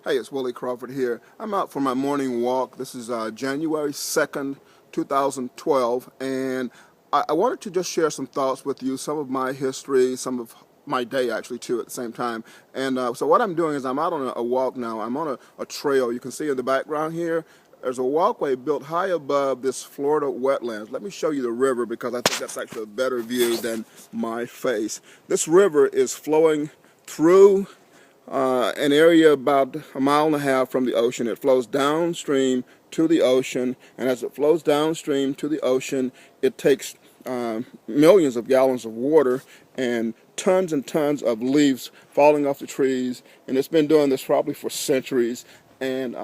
Hey, it's Willie Crawford here. I'm out for my morning walk. This is January 2nd, 2012, and I wanted to just share some thoughts with you, some of my history, some of my day actually too at the same time. And so what I'm doing is I'm out on a walk now. I'm on a trail. You can see in the background here, there's a walkway built high above this Florida wetlands. Let me show you the river because I think that's actually a better view than my face. This river is flowing through an area about a mile and a half from the ocean. It flows downstream to the ocean, and as it flows downstream to the ocean, it takes millions of gallons of water and tons of leaves falling off the trees, and it's been doing this probably for centuries, and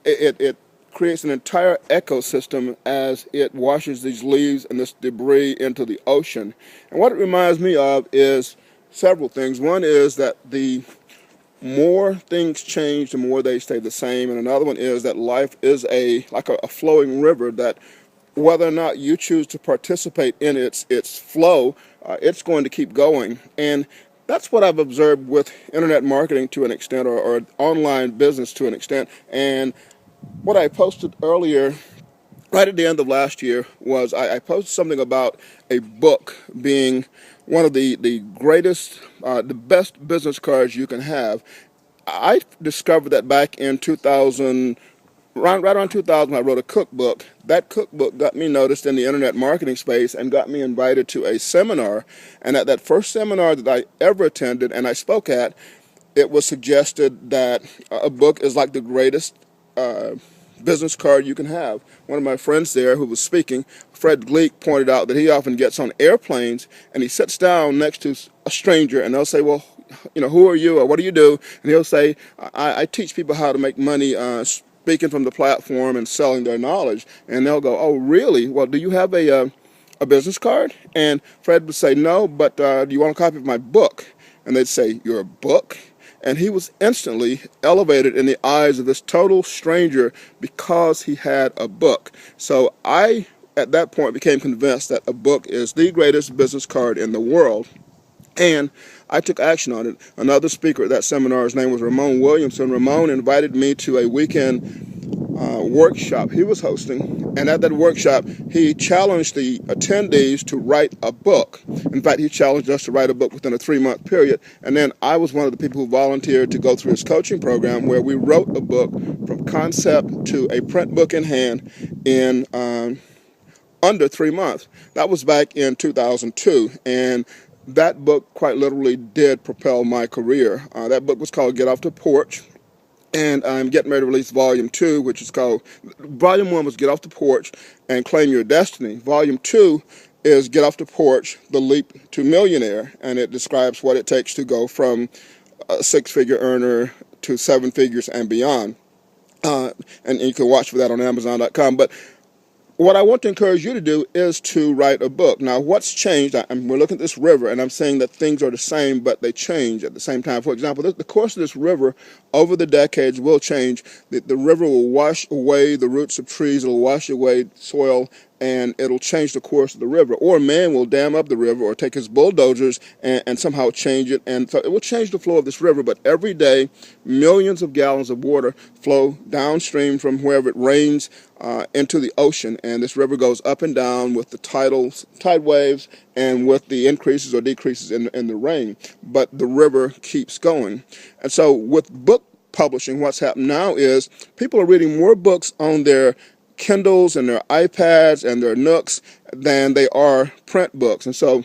it creates an entire ecosystem as it washes these leaves and this debris into the ocean. And what it reminds me of is several things. One is that the more things change, the more they stay the same. And another one is that life is like a flowing river that whether or not you choose to participate in its flow, it's going to keep going. And that's what I've observed with internet marketing to an extent, or online business to an extent. And what I posted earlier, right at the end of last year, was I posted something about a book being one of the greatest, the best business cards you can have. I discovered that back in 2000, right around 2000, I wrote a cookbook. That cookbook got me noticed in the internet marketing space and got me invited to a seminar. And at that first seminar that I ever attended and I spoke at, it was suggested that a book is like the greatest business card you can have. One of my friends there who was speaking, Fred Gleek, pointed out that he often gets on airplanes and he sits down next to a stranger and they'll say, well, who are you or what do you do? And he'll say, I teach people how to make money speaking from the platform and selling their knowledge. And they'll go, oh, really? Well, do you have a business card? And Fred would say, no, but do you want a copy of my book? And they'd say, your book? And he was instantly elevated in the eyes of this total stranger because he had a book. So I, at that point, became convinced that a book is the greatest business card in the world. And I took action on it. Another speaker at that seminar, his name was Ramon Williamson. Ramon invited me to a weekend workshop he was hosting, and at that workshop he challenged the attendees to write a book. In fact, he challenged us to write a book within a 3-month period, and then I was one of the people who volunteered to go through his coaching program where we wrote a book from concept to a print book in hand in under 3 months. That was back in 2002, and that book quite literally did propel my career. That book was called Get Off the Porch, and I'm getting ready to release Volume 2, which is called, Volume 1 was Get Off the Porch and Claim Your Destiny. Volume 2 is Get Off the Porch, The Leap to Millionaire, and it describes what it takes to go from a six-figure earner to seven figures and beyond. And you can watch for that on Amazon.com. But what I want to encourage you to do is to write a book. Now, what's changed? We're looking at this river, and I'm saying that things are the same, but they change at the same time. For example, the course of this river over the decades will change. The river will wash away the roots of trees. It'll wash away soil, and it'll change the course of the river. Or man will dam up the river or take his bulldozers and somehow change it. And so it will change the flow of this river. But every day, millions of gallons of water flow downstream from wherever it rains into the ocean. And this river goes up and down with the tide waves and with the increases or decreases in the rain. But the river keeps going. And so with book publishing, what's happened now is people are reading more books on their Kindles and their iPads and their Nooks than they are print books. And so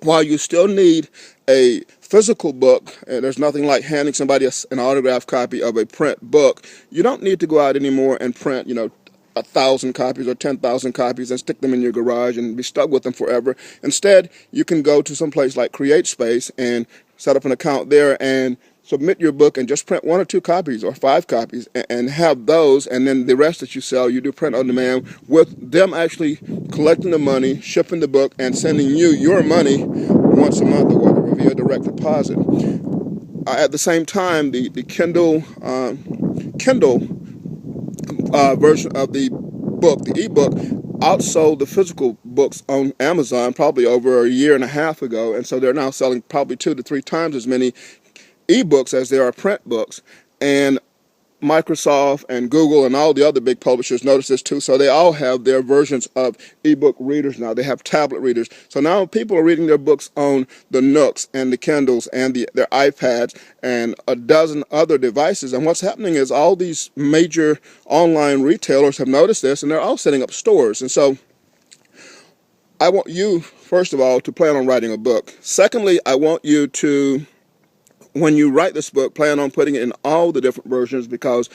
while you still need a physical book, and there's nothing like handing somebody an autographed copy of a print book, you don't need to go out anymore and print, 1,000 copies or 10,000 copies and stick them in your garage and be stuck with them forever. Instead, you can go to some place like CreateSpace and set up an account there and submit your book and just print 1 or 2 copies or 5 copies and have those, and then the rest that you sell, you do print on demand with them actually collecting the money, shipping the book, and sending you your money once a month or whatever via direct deposit. At the same time, the Kindle version of the book, the ebook, outsold the physical books on Amazon probably over a year and a half ago, and so they're now selling probably 2 to 3 times as many ebooks as there are print books. And Microsoft and Google and all the other big publishers notice this too. So they all have their versions of ebook readers now. They have tablet readers. So now people are reading their books on the Nooks and the Kindles and their iPads and a dozen other devices. And what's happening is all these major online retailers have noticed this, and they're all setting up stores. And so I want you, first of all, to plan on writing a book. Secondly, I want you to, when you write this book, plan on putting it in all the different versions, because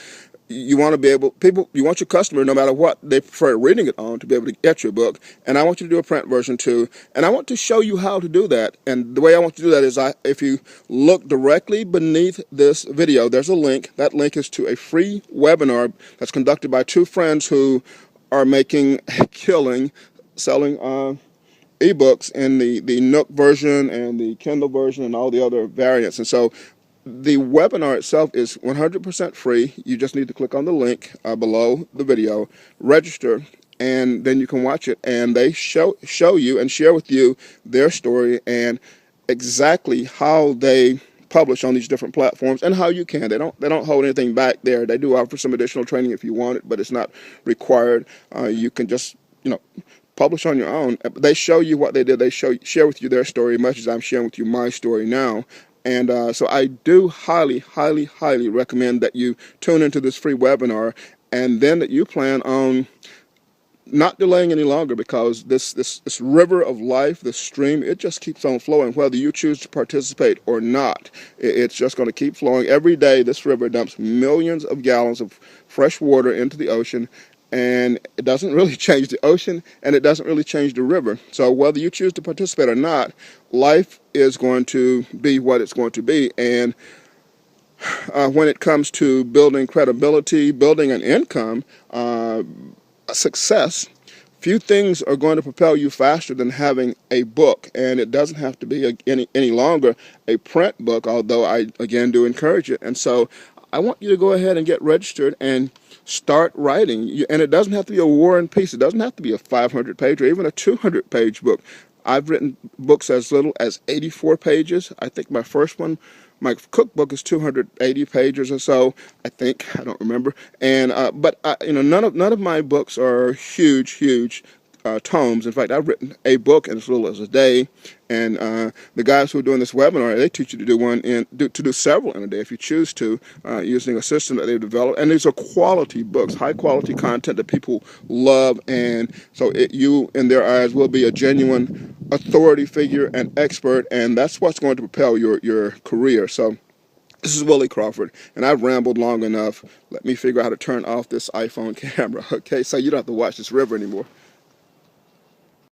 you want to be able, you want your customer, no matter what they prefer reading it on, to be able to get your book. And I want you to do a print version too. And I want to show you how to do that. And the way I want to do that is, if you look directly beneath this video, there's a link. That link is to a free webinar that's conducted by two friends who are making a killing selling ebooks in the Nook version and the Kindle version and all the other variants. And so the webinar itself is 100% free. You just need to click on the link below the video, register, and then you can watch it. And they show you and share with you their story and exactly how they publish on these different platforms and how you can. They don't hold anything back there. They do offer some additional training if you want it, but it's not required. You can just, publish on your own. They show you what they did. They share with you their story, much as I'm sharing with you my story now. And so I do highly, highly, highly recommend that you tune into this free webinar, and then that you plan on not delaying any longer, because this river of life, this stream, it just keeps on flowing. Whether you choose to participate or not, it's just going to keep flowing. Every day, this river dumps millions of gallons of fresh water into the ocean, and it doesn't really change the ocean, and it doesn't really change the river. So whether you choose to participate or not, life is going to be what it's going to be. And when it comes to building credibility, building an income, success, few things are going to propel you faster than having a book. And it doesn't have to be any longer a print book, although I, again, do encourage it. And so I want you to go ahead and get registered and start writing. And it doesn't have to be a War and Peace. It doesn't have to be a 500-page or even a 200-page book. I've written books as little as 84 pages. I think my first one, my cookbook, is 280 pages or so. I think, I don't remember. And but none of my books are huge tomes. In fact, I've written a book in as little as a day. And the guys who are doing this webinar, they teach you to do several in a day if you choose to, using a system that they've developed. And these are quality books, high quality content that people love. And so you, in their eyes, will be a genuine authority figure and expert. And that's what's going to propel your career. So this is Willie Crawford, and I've rambled long enough. Let me figure out how to turn off this iPhone camera, okay? So you don't have to watch this river anymore.